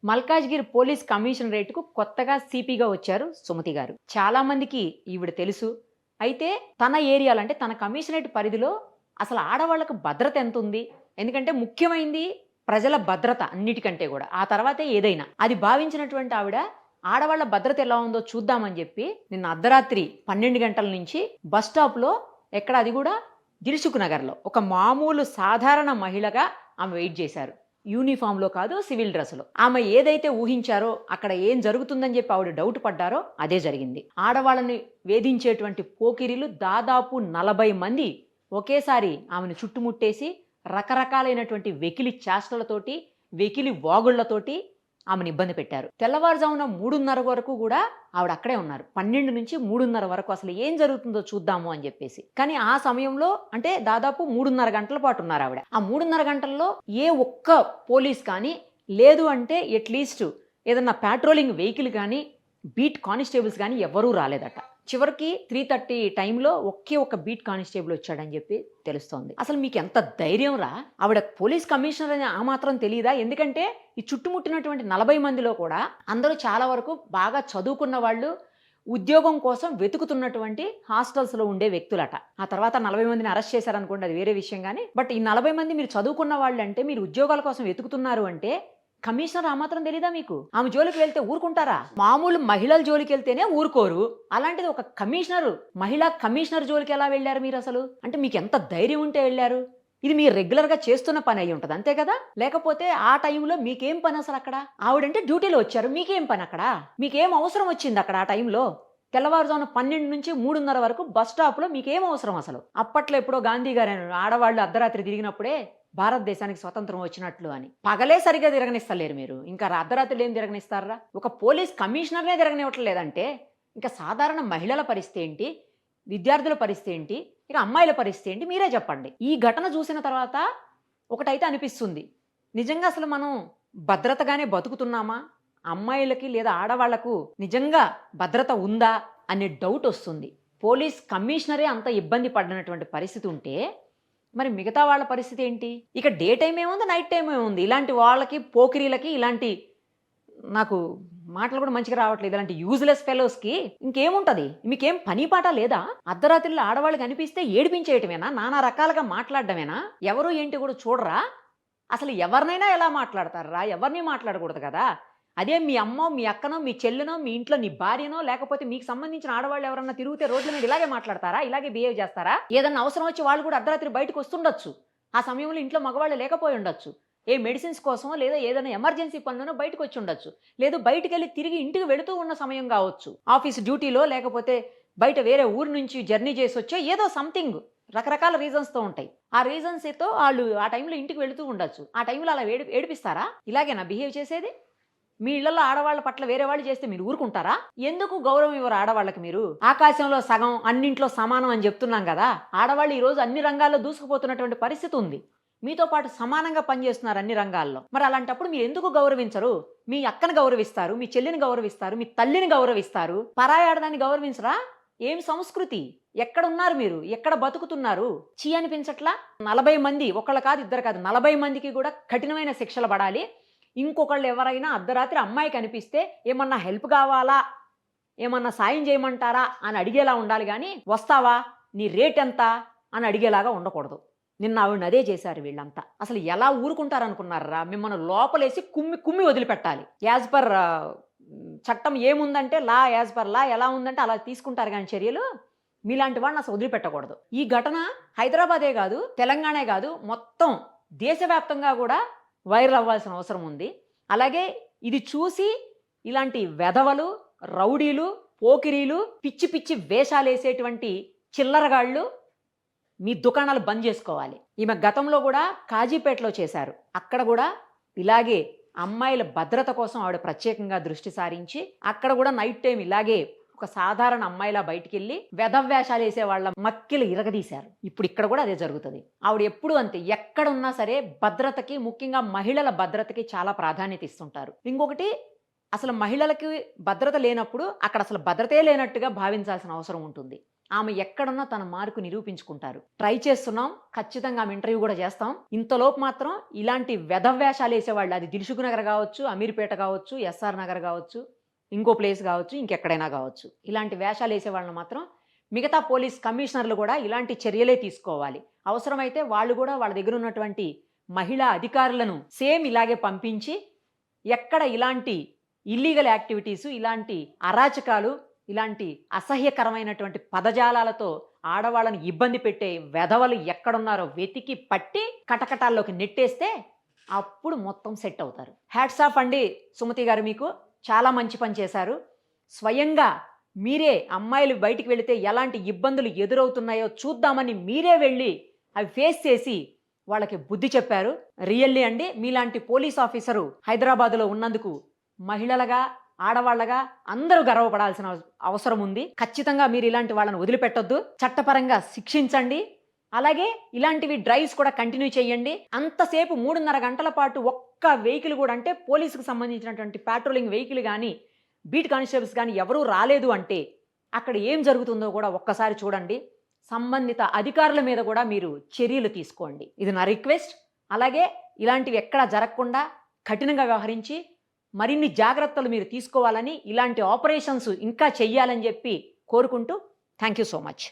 Malkajgiri police కమిషనరేట్‌కు కొత్తగా సీపీగా వచ్చారు సుమతి గారు. చాలా మందికి ఈవిడ తెలుసు. అయితే తన ఏరియాలో అంటే తన కమిషనరేట్ పరిధిలో అసలు ఆడవాళ్ళకి భద్రత ఎంతుంది? ఎందుకంటే ముఖ్యమైంది ప్రజల భద్రత అన్నిటికంటే గూడా. ఆ తర్వాతే ఏదైనా. అది భావించినటువంటి ఆవిడ ఆడవాళ్ళ భద్రత ఎలా ఉందో చూద్దామని జెప్పి నిన్న అర్ధరాత్రి 12 గంటల నుంచి బస్ స్టాప్‌లో ఎక్కడ అది గూడా దిల్సుఖ్ నగర్‌లో ఒక మామూలు సాధారణ మహిళగా ఆమె వెయిట్ జేశారు. యూనిఫామ్‌లో కాదు, సివిల్ డ్రెస్‌లో. ఆమె ఏదైతే ఊహించారో, అక్కడ ఏం జరుగుతుందని చెప్పి ఆవిడ డౌట్ పడ్డారో అదే జరిగింది. ఆడవాళ్ళని వేధించేటువంటి పోకిరీలు దాదాపు 40 మంది ఒకేసారి ఆమెను చుట్టుముట్టేసి రకరకాలైనటువంటి వెకిలి చేష్టలతోటి, వెకిలి వాగుళ్లతోటి ఆమెను ఇబ్బంది పెట్టారు. తెల్లవారుజామున 3:30 వరకు కూడా ఆవిడ అక్కడే ఉన్నారు. 12 నుంచి 3:30 వరకు అసలు ఏం జరుగుతుందో చూద్దాము అని చెప్పేసి. కానీ ఆ సమయంలో అంటే దాదాపు 3:30 గంటల పాటు ఉన్నారు ఆవిడ. ఆ 3:30 గంటల్లో ఏ ఒక్క పోలీస్ కానీ, లేదు అంటే అట్‌లీస్ట్ ఏదన్నా పాట్రోలింగ్ వెహికల్ కానీ, బీట్ కానిస్టేబుల్స్ కానీ ఎవ్వరూ రాలేదట. చివరికి 3:30 టైంలో ఒకే ఒక బీట్ కానిస్టేబుల్ వచ్చాడని చెప్పి తెలుస్తోంది. అసలు మీకు ఎంత ధైర్యం రా? ఆవిడ పోలీస్ కమిషనర్ అని ఆ మాత్రం తెలీదా? ఎందుకంటే ఈ చుట్టుముట్టినటువంటి 40 మందిలో కూడా అందరూ చాలా వరకు బాగా చదువుకున్న వాళ్ళు, ఉద్యోగం కోసం వెతుకుతున్నటువంటి హాస్టల్స్‌లో ఉండే వ్యక్తులట. ఆ తర్వాత 40 మందిని అరెస్ట్ చేశారనుకోండి, అది వేరే విషయం గానీ, బట్ ఈ 40 మంది మీరు చదువుకున్న వాళ్ళంటే, మీరు ఉద్యోగాల కోసం వెతుకుతున్నారు అంటే కమిషనర్ ఆ మాత్రం తెలీదా మీకు? ఆమె జోలికి వెళ్తే ఊరుకుంటారా? మామూలు మహిళల జోలికి వెళ్తేనే ఊరుకోరు. అలాంటిది ఒక కమిషనరు, మహిళా కమిషనర్ జోలికి ఎలా వెళ్లారు మీరసలు? అంటే మీకు ఎంత ధైర్యం ఉంటే వెళ్లారు? ఇది మీరు రెగ్యులర్‌గా చేస్తున్న పని అయ్యి ఉంటది. అంతే కదా? లేకపోతే ఆ టైంలో మీకేం పని అసలు అక్కడ? ఆవిడంటే డ్యూటీలో వచ్చారు. మీకేం పని అక్కడ? మీకేం అవసరం వచ్చింది అక్కడ ఆ టైంలో? తెల్లవారుజామున 12 నుంచి 3:30 వరకు బస్ స్టాప్‌లో మీకేం అవసరం అసలు? అప్పట్లో ఎప్పుడో గాంధీ గారు ఆడవాళ్ళు అర్ధరాత్రి తిరిగినప్పుడే భారతదేశానికి స్వతంత్రం వచ్చినట్లు అని. పగలే సరిగ్గా తిరగనిస్తలేరు మీరు. ఇంకా అర్ధరాత్రులు ఏం తిరగనిస్తారా? ఒక పోలీస్ కమిషనర్‌నే తిరగనివ్వట్లేదంటే ఇంకా సాధారణ మహిళల పరిస్థితి ఏంటి? విద్యార్థుల పరిస్థితి ఏంటి? ఇక అమ్మాయిల పరిస్థితి ఏంటి? మీరే చెప్పండి. ఈ ఘటన చూసిన తర్వాత ఒకటైతే అనిపిస్తుంది. నిజంగా అసలు మనం భద్రతగానే బతుకుతున్నామా? అమ్మాయిలకి లేదా ఆడవాళ్లకు నిజంగా భద్రత ఉందా అనే డౌట్ వస్తుంది. పోలీస్ కమిషనరే అంత ఇబ్బంది పడినటువంటి పరిస్థితి ఉంటే మరి మిగతా వాళ్ళ పరిస్థితి ఏంటి? ఇక డే టైమ్ ఏముంది, నైట్ టైమ్ ఏముంది. ఇలాంటి వాళ్ళకి, పోకిరీలకి, ఇలాంటి నాకు మాటలు కూడా మంచిగా రావట్లేదు. ఇలాంటి యూజ్‌లెస్ ఫెలోస్‌కి ఇంకేముంటది? మీకేం పని పాట లేదా? అర్ధరాత్రుల్లో ఆడవాళ్ళు కనిపిస్తే ఏడిపించేయటమేనా? నానా రకాలుగా మాట్లాడడమేనా? ఎవరు ఏంటి కూడా చూడరా? అసలు ఎవరినైనా ఎలా మాట్లాడతార్రా? ఎవరిని మాట్లాడకూడదు కదా! అదే మీ అమ్మో, మీ అక్కనో, మీ చెల్లినో, మీ ఇంట్లో నీ భార్యనో, లేకపోతే మీకు సంబంధించిన ఆడవాళ్ళు ఎవరన్నా తిరిగితే రోడ్ల మీద ఇలాగే మాట్లాడతారా? ఇలాగే బిహేవ్ చేస్తారా? ఏదన్నా అవసరం వచ్చి వాళ్ళు కూడా అర్ధరాత్రి బయటకు వస్తుండొచ్చు. ఆ సమయంలో ఇంట్లో మగవాళ్ళు లేకపోయి ఉండొచ్చు. ఏ మెడిసిన్స్ కోసమో, లేదా ఏదైనా ఎమర్జెన్సీ పనులోనో బయటకు వచ్చి ఉండొచ్చు. లేదు బయటికెళ్ళి తిరిగి ఇంటికి వెళుతూ ఉన్న సమయం కావచ్చు. ఆఫీస్ డ్యూటీలో, లేకపోతే బయట వేరే ఊరు నుంచి జర్నీ చేసి వచ్చో ఏదో సంథింగ్ రకరకాల రీజన్స్‌తో ఉంటాయి. ఆ రీజన్స్‌తో ఆళ్ళు ఆ టైంలో ఇంటికి వెళుతూ ఉండొచ్చు. ఆ టైంలో అలా ఏడిపిస్తారా? ఇలాగేనా బిహేవ్ చేసేది? మీ ఇళ్లలో ఆడవాళ్ళ పట్ల వేరే వాళ్ళు చేస్తే మీరు ఊరుకుంటారా? ఎందుకు గౌరవం ఇవ్వరు ఆడవాళ్ళకి మీరు? ఆకాశంలో సగం, అన్నింట్లో సమానం అని చెప్తున్నాం కదా! ఆడవాళ్ళు ఈరోజు అన్ని రంగాల్లో దూసుకుపోతున్నటువంటి పరిస్థితి ఉంది. మీతో పాటు సమానంగా పనిచేస్తున్నారు అన్ని రంగాల్లో. మరి అలాంటప్పుడు మీరు ఎందుకు గౌరవించరు? మీ అక్కని గౌరవిస్తారు, మీ చెల్లిని గౌరవిస్తారు, మీ తల్లిని గౌరవిస్తారు. పరాయి ఆడదాన్ని గౌరవించరా? ఏం సంస్కృతి? ఎక్కడున్నారు మీరు? ఎక్కడ బతుకుతున్నారు? ఛీ అనిపించట్లా? 40 మంది, ఒకళ్ళు కాదు, ఇద్దరు కాదు, 40 మందికి కూడా కఠినమైన శిక్షలు పడాలి. ఇంకొకళ్ళు ఎవరైనా అర్ధరాత్రి అమ్మాయి కనిపిస్తే ఏమన్నా హెల్ప్ కావాలా, ఏమన్నా సాయం చేయమంటారా అని అడిగేలా ఉండాలి గానీ, వస్తావా, నీ రేట్ ఎంత అని అడిగేలాగా ఉండకూడదు. నిన్న ఆవిడని అదే చేశారు వీళ్ళంతా. అసలు ఎలా ఊరుకుంటారనుకున్నారా? మిమ్మల్ని లోపలేసి కుమ్మి కుమ్మి వదిలిపెట్టాలి. యాజ్ పర్ చట్టం ఏముందంటే, యాజ్ పర్ లా ఎలా ఉందంటే అలా తీసుకుంటారు గాని చర్యలు. మీలాంటి వాళ్ళని అసలు వదిలిపెట్టకూడదు. ఈ ఘటన హైదరాబాదే కాదు, తెలంగాణే కాదు, మొత్తం దేశవ్యాప్తంగా కూడా వైరల్ అవ్వాల్సిన అవసరం ఉంది. అలాగే ఇది చూసి ఇలాంటి వెధవలు, రౌడీలు, పోకిరీలు, పిచ్చి పిచ్చి వేషాలేసేటువంటి చిల్లరగాళ్ళు మీ దుకాణాలు బంద్ చేసుకోవాలి. ఈమె గతంలో కూడా కాజీపేటలో చేశారు. అక్కడ కూడా ఇలాగే అమ్మాయిల భద్రత కోసం ఆవిడ ప్రత్యేకంగా దృష్టి సారించి అక్కడ కూడా నైట్ టైం ఇలాగే ఒక సాధారణ అమ్మాయిలా బయటికెళ్ళి వేషాలు వేసే వాళ్ళ మక్కిలు ఇరగదీశారు. ఇప్పుడు ఇక్కడ కూడా అదే జరుగుతుంది. ఆవిడ ఎప్పుడు అంతే, ఎక్కడున్నా సరే భద్రతకి, ముఖ్యంగా మహిళల భద్రతకి చాలా ప్రాధాన్యత ఇస్తుంటారు. ఇంకొకటి, అసలు మహిళలకి భద్రత లేనప్పుడు అక్కడ అసలు భద్రతే లేనట్టుగా భావించాల్సిన అవసరం ఉంటుంది. ఆమె ఎక్కడున్నా తన మార్కు నిరూపించుకుంటారు. ట్రై చేస్తున్నాం. ఖచ్చితంగా ఆమె ఇంటర్వ్యూ కూడా చేస్తాం. ఇంతలోపు మాత్రం ఇలాంటి వెధవ్యాషాలు వేసేవాళ్ళు, అది దిల్సుఖ్ నగర్ కావచ్చు, అమీర్పేట కావచ్చు, ఎస్ఆర్ నగర్ కావచ్చు, ఇంకో ప్లేస్ కావచ్చు, ఇంకెక్కడైనా కావచ్చు. ఇలాంటి వేషాలు వేసేవాళ్ళని మాత్రం మిగతా పోలీస్ కమిషనర్లు కూడా ఇలాంటి చర్యలే తీసుకోవాలి. అవసరమైతే వాళ్ళు కూడా వాళ్ళ దగ్గర ఉన్నటువంటి మహిళా అధికారులను సేమ్ ఇలాగే పంపించి ఎక్కడ ఇలాంటి ఇల్లీగల్ యాక్టివిటీసు, ఇలాంటి అరాచకాలు, ఇలాంటి అసహ్యకరమైనటువంటి పదజాలాలతో ఆడవాళ్ళని ఇబ్బంది పెట్టే వెధవలు ఎక్కడున్నారో వెతికి పట్టి కటకటాల్లోకి నెట్టేస్తే అప్పుడు మొత్తం సెట్ అవుతారు. హ్యాట్స్ ఆఫ్ అండి సుమతి గారు, మీకు చాలా మంచి పని చేశారు. స్వయంగా మీరే అమ్మాయిలు బయటికి వెళితే ఎలాంటి ఇబ్బందులు ఎదురవుతున్నాయో చూద్దామని మీరే వెళ్ళి అవి ఫేస్ చేసి వాళ్ళకి బుద్ధి చెప్పారు. రియల్లీ అండి, మీలాంటి పోలీస్ ఆఫీసరు హైదరాబాదులో ఉన్నందుకు మహిళలుగా, ఆడవాళ్లగా అందరూ గర్వపడాల్సిన అవసరం ఉంది. ఖచ్చితంగా మీరు ఇలాంటి వాళ్ళని వదిలిపెట్టొద్దు, చట్టపరంగా శిక్షించండి. అలాగే ఇలాంటివి డ్రైవ్స్ కూడా కంటిన్యూ చేయండి. అంతసేపు 3.5 గంటల పాటు ఒక్క వెహికల్ కూడా, అంటే పోలీసుకు సంబంధించినటువంటి పాట్రోలింగ్ వెహికల్ కానీ, బీట్ కానిస్టేబుల్స్ కానీ ఎవరూ రాలేదు అంటే అక్కడ ఏం జరుగుతుందో కూడా ఒక్కసారి చూడండి. సంబంధిత అధికారుల మీద కూడా మీరు చర్యలు తీసుకోండి. ఇది నా రిక్వెస్ట్. అలాగే ఇలాంటివి ఎక్కడా జరగకుండా కఠినంగా వ్యవహరించి మరిన్ని జాగ్రత్తలు మీరు తీసుకోవాలని, ఇలాంటి ఆపరేషన్స్ ఇంకా చెయ్యాలని చెప్పి కోరుకుంటూ థ్యాంక్ యూ సో మచ్.